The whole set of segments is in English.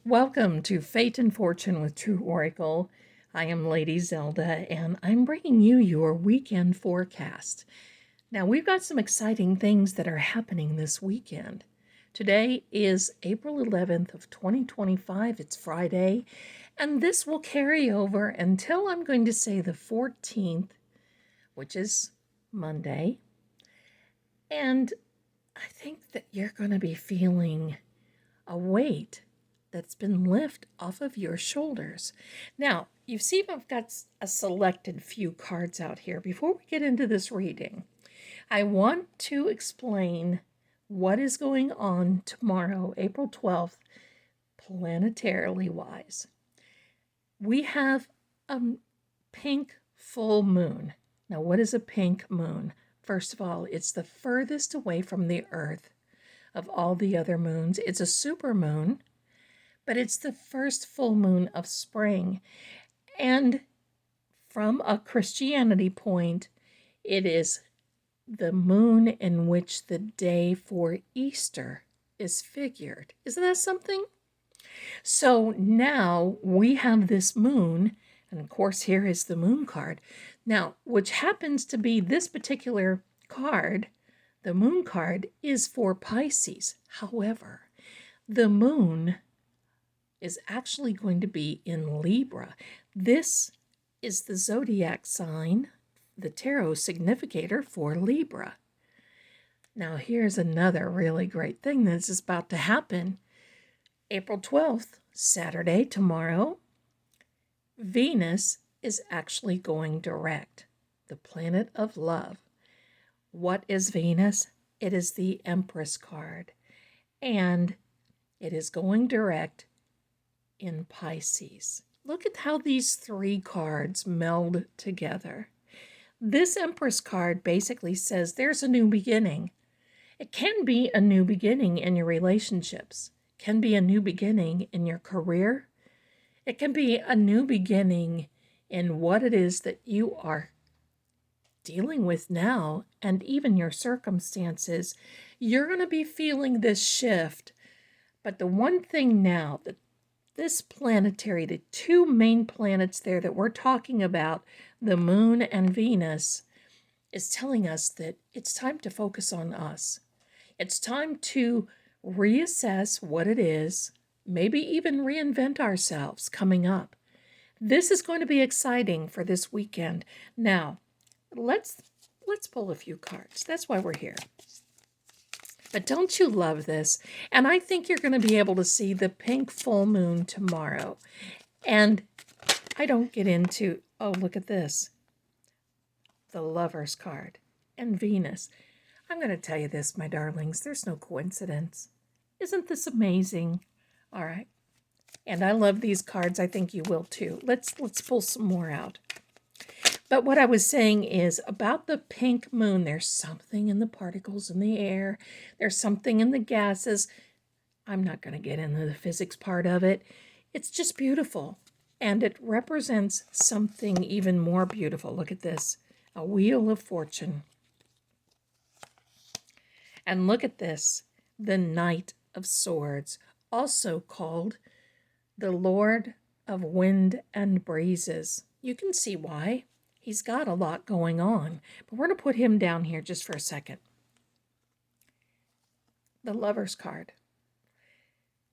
Welcome to Fate and Fortune with True Oracle. I am Lady Zelda, and I'm bringing you your weekend forecast. Now, we've got some exciting things that are happening this weekend. Today is April 11th of 2025. It's Friday, and this will carry over until I'm going to say the 14th, which is Monday. And I think that you're going to be feeling a weight that's been lifted off of your shoulders. Now, you see I've got a selected few cards out here. Before we get into this reading, I want to explain what is going on tomorrow, April 12th, planetarily wise. We have a pink full moon. Now, what is a pink moon? First of all, it's the furthest away from the Earth of all the other moons. It's a supermoon, but it's the first full moon of spring. And from a Christianity point, it is the moon in which the day for Easter is figured. Isn't that something? So now we have this moon, and of course here is the moon card. Now, which happens to be this particular card, the moon card is for Pisces. However, the moon is actually going to be in Libra. This is the zodiac sign, the tarot significator for Libra. Now, here's another really great thing that's about to happen. April 12th, Saturday, tomorrow, Venus is actually going direct, the planet of love. What is Venus? It is the Empress card, and it is going direct in Pisces. Look at how these three cards meld together. This Empress card basically says there's a new beginning. It can be a new beginning in your relationships. It can be a new beginning in your career. It can be a new beginning in what it is that you are dealing with now, and even your circumstances. You're going to be feeling this shift. But the one thing now that this planetary, the two main planets there that we're talking about, the moon and Venus, is telling us that it's time to focus on us. It's time to reassess what it is, maybe even reinvent ourselves coming up. This is going to be exciting for this weekend. Now, let's pull a few cards. That's why we're here. But don't you love this? And I think you're going to be able to see the pink full moon tomorrow. And I don't get into, oh, look at this. The Lover's card and Venus. I'm going to tell you this, my darlings. There's no coincidence. Isn't this amazing? All right. And I love these cards. I think you will too. Let's pull some more out. But what I was saying is about the pink moon, there's something in the particles in the air. There's something in the gases. I'm not going to get into the physics part of it. It's just beautiful. And it represents something even more beautiful. Look at this, a wheel of fortune. And look at this, the Knight of Swords, also called the Lord of Wind and Breezes. You can see why. He's got a lot going on, but we're going to put him down here just for a second. The Lover's card.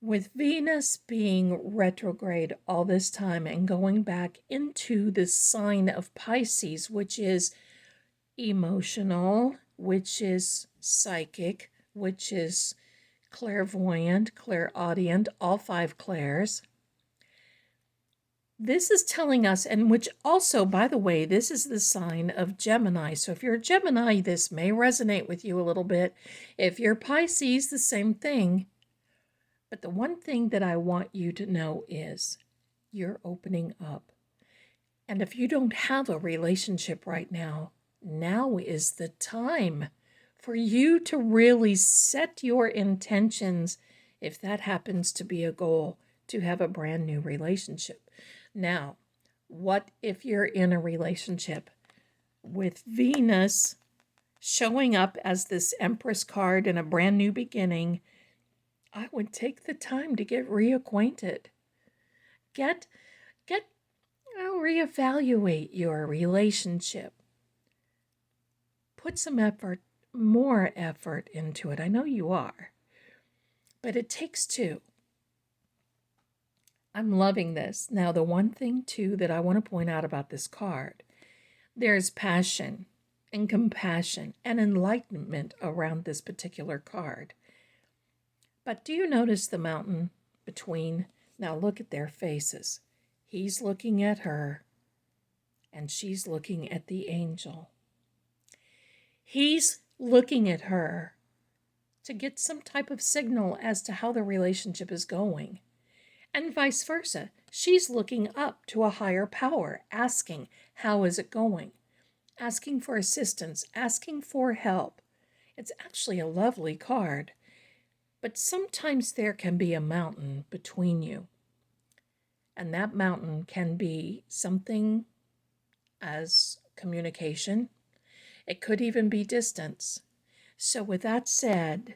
With Venus being retrograde all this time and going back into the sign of Pisces, which is emotional, which is psychic, which is clairvoyant, clairaudient, all five clairs. This is telling us, and which also, by the way, this is the sign of Gemini. So if you're a Gemini, this may resonate with you a little bit. If you're Pisces, the same thing. But the one thing that I want you to know is you're opening up. And if you don't have a relationship right now, now is the time for you to really set your intentions, if that happens to be a goal, to have a brand new relationship. Now, what if you're in a relationship with Venus showing up as this Empress card in a brand new beginning? I would take the time to get reacquainted. Get, reevaluate your relationship. Put some effort, more effort into it. I know you are, but it takes two. I'm loving this. Now, the one thing, too, that I want to point out about this card, there's passion and compassion and enlightenment around this particular card. But do you notice the mountain between? Now, look at their faces. He's looking at her, and she's looking at the angel. He's looking at her to get some type of signal as to how the relationship is going. And vice versa. She's looking up to a higher power, asking, how is it going? Asking for assistance, asking for help. It's actually a lovely card. But sometimes there can be a mountain between you. And that mountain can be something as communication. It could even be distance. So with that said,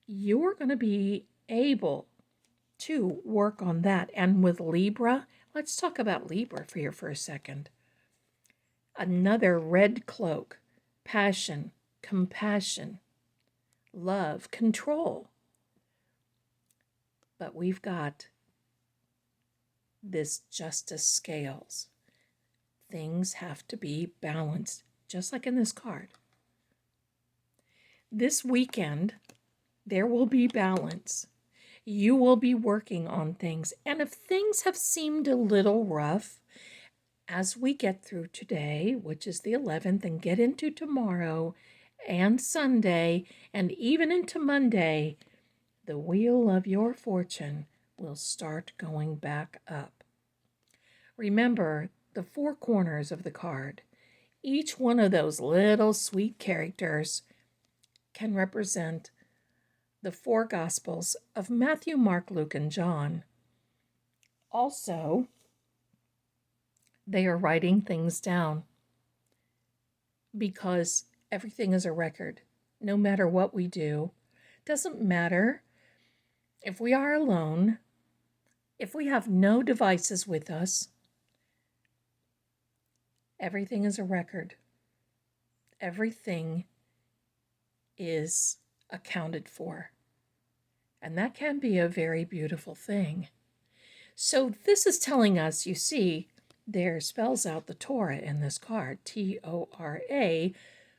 you're going to be able to work on that. And with Libra, let's talk about Libra for you for a second. Another red cloak, passion, compassion, love, control. But we've got this justice scales. Things have to be balanced, just like in this card. This weekend, there will be balance. You will be working on things. And if things have seemed a little rough, as we get through today, which is the 11th, and get into tomorrow and Sunday, and even into Monday, the wheel of your fortune will start going back up. Remember the four corners of the card. Each one of those little sweet characters can represent the four Gospels of Matthew, Mark, Luke, and John. Also, they are writing things down because everything is a record. No matter what we do, doesn't matter if we are alone, if we have no devices with us, everything is a record. Everything is accounted for. And that can be a very beautiful thing. So this is telling us, you see, there spells out the Torah in this card, Torah,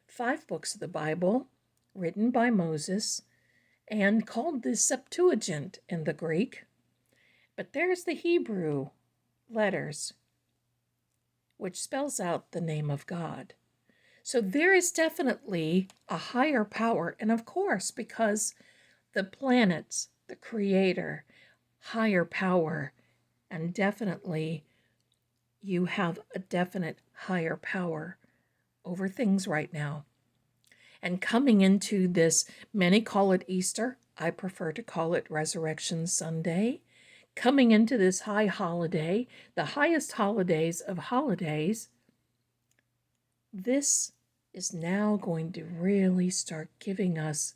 5 books of the Bible written by Moses and called the Septuagint in the Greek. But there's the Hebrew letters, which spells out the name of God. So there is definitely a higher power. And of course, because the planets, the creator, higher power, and definitely you have a definite higher power over things right now. And coming into this, many call it Easter. I prefer to call it Resurrection Sunday. Coming into this high holiday, the highest holidays of holidays, this is now going to really start giving us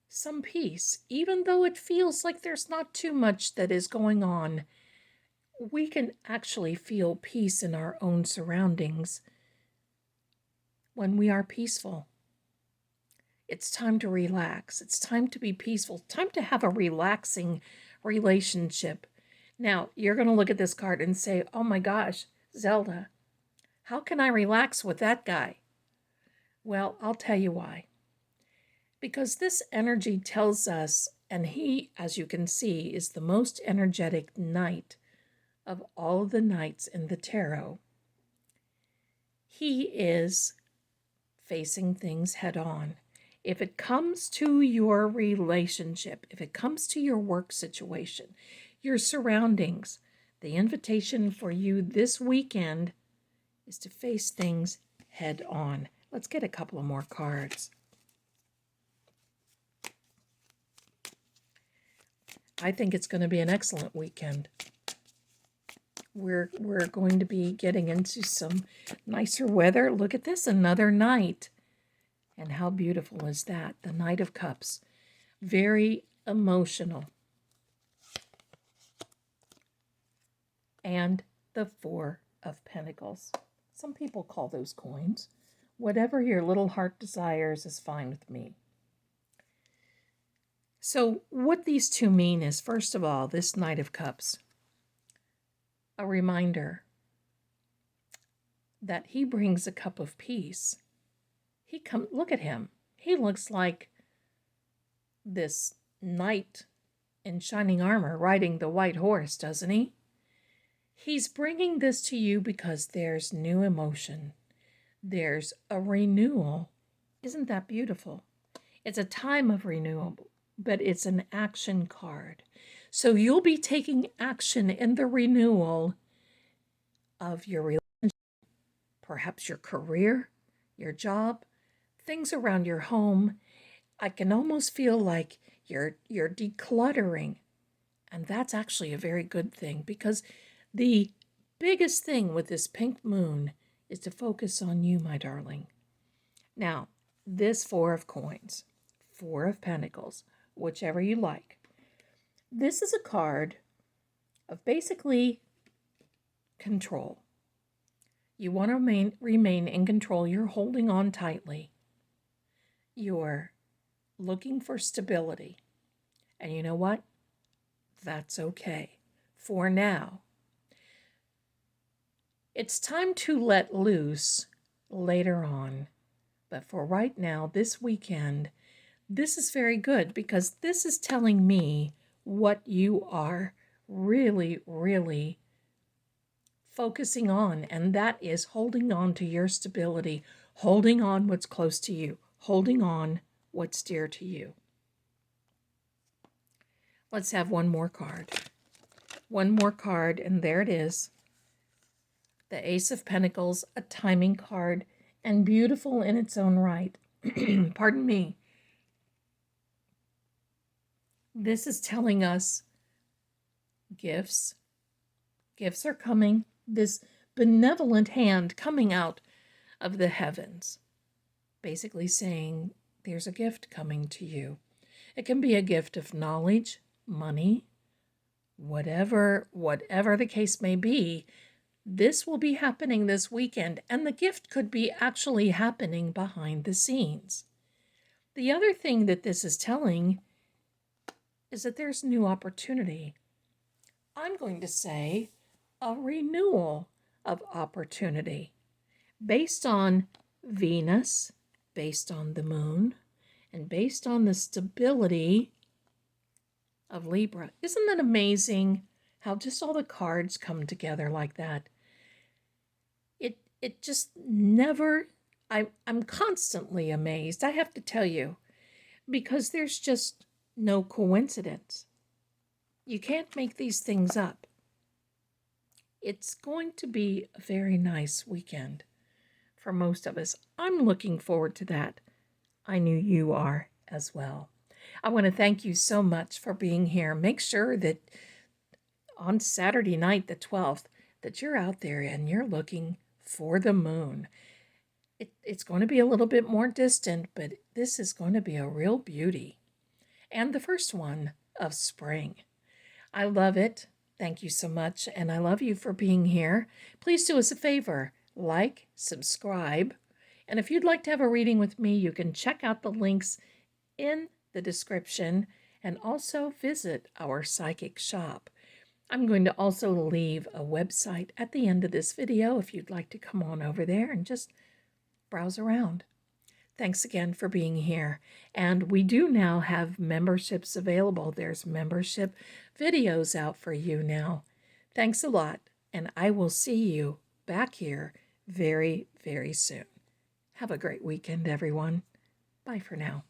some peace. Even though it feels like there's not too much that is going on, we can actually feel peace in our own surroundings when we are peaceful. It's time to relax. It's time to be peaceful. Time to have a relaxing relationship. Now, you're going to look at this card and say, oh my gosh, Zelda, how can I relax with that guy? Well, I'll tell you why. Because this energy tells us, and he, as you can see, is the most energetic knight of all of the knights in the tarot. He is facing things head on. If it comes to your relationship, if it comes to your work situation, your surroundings, the invitation for you this weekend is to face things head on. Let's get a couple of more cards. I think it's going to be an excellent weekend. We're going to be getting into some nicer weather. Look at this, another night. And how beautiful is that? The Knight of Cups. Very emotional. and the Four of Pentacles. Some people call those coins. Whatever your little heart desires is fine with me. So what these two mean is, first of all, this Knight of Cups, a reminder that he brings a cup of peace. Look at him. He looks like this knight in shining armor riding the white horse, doesn't he? He's bringing this to you because there's new emotion. There's a renewal. Isn't that beautiful? It's a time of renewal, but it's an action card. So you'll be taking action in the renewal of your relationship, perhaps your career, your job, things around your home. I can almost feel like you're decluttering. And that's actually a very good thing, because the biggest thing with this pink moon is to focus on you, my darling. Now, this Four of Coins, Four of Pentacles, whichever you like. This is a card of basically control. You want to remain in control. You're holding on tightly. You're looking for stability. And you know what? That's okay for now. It's time to let loose later on. But for right now, this weekend, this is very good, because this is telling me what you are really, really focusing on, and that is holding on to your stability, holding on what's close to you, holding on what's dear to you. Let's have one more card. One more card, and there it is. The Ace of Pentacles, a timing card, and beautiful in its own right. Pardon me. This is telling us gifts. Gifts are coming. This benevolent hand coming out of the heavens, basically saying there's a gift coming to you. It can be a gift of knowledge, money, whatever the case may be. This will be happening this weekend, and the gift could be actually happening behind the scenes. The other thing that this is telling is that there's new opportunity. I'm going to say a renewal of opportunity based on Venus, based on the moon, and based on the stability of Libra. Isn't that amazing how just all the cards come together like that? It just never, I'm constantly amazed, I have to tell you, because there's just no coincidence. You can't make these things up. It's going to be a very nice weekend for most of us. I'm looking forward to that. I knew you are as well. I want to thank you so much for being here. Make sure that on Saturday night, the 12th, that you're out there and you're looking for the moon. It's going to be a little bit more distant, but this is going to be a real beauty. And the first one of spring. I love it. Thank you so much, and I love you for being here. Please do us a favor, like, subscribe, and if you'd like to have a reading with me, you can check out the links in the description and also visit our psychic shop. I'm going to also leave a website at the end of this video if you'd like to come on over there and just browse around. Thanks again for being here. And we do now have memberships available. There's membership videos out for you now. Thanks a lot, and I will see you back here very, very soon. Have a great weekend, everyone. Bye for now.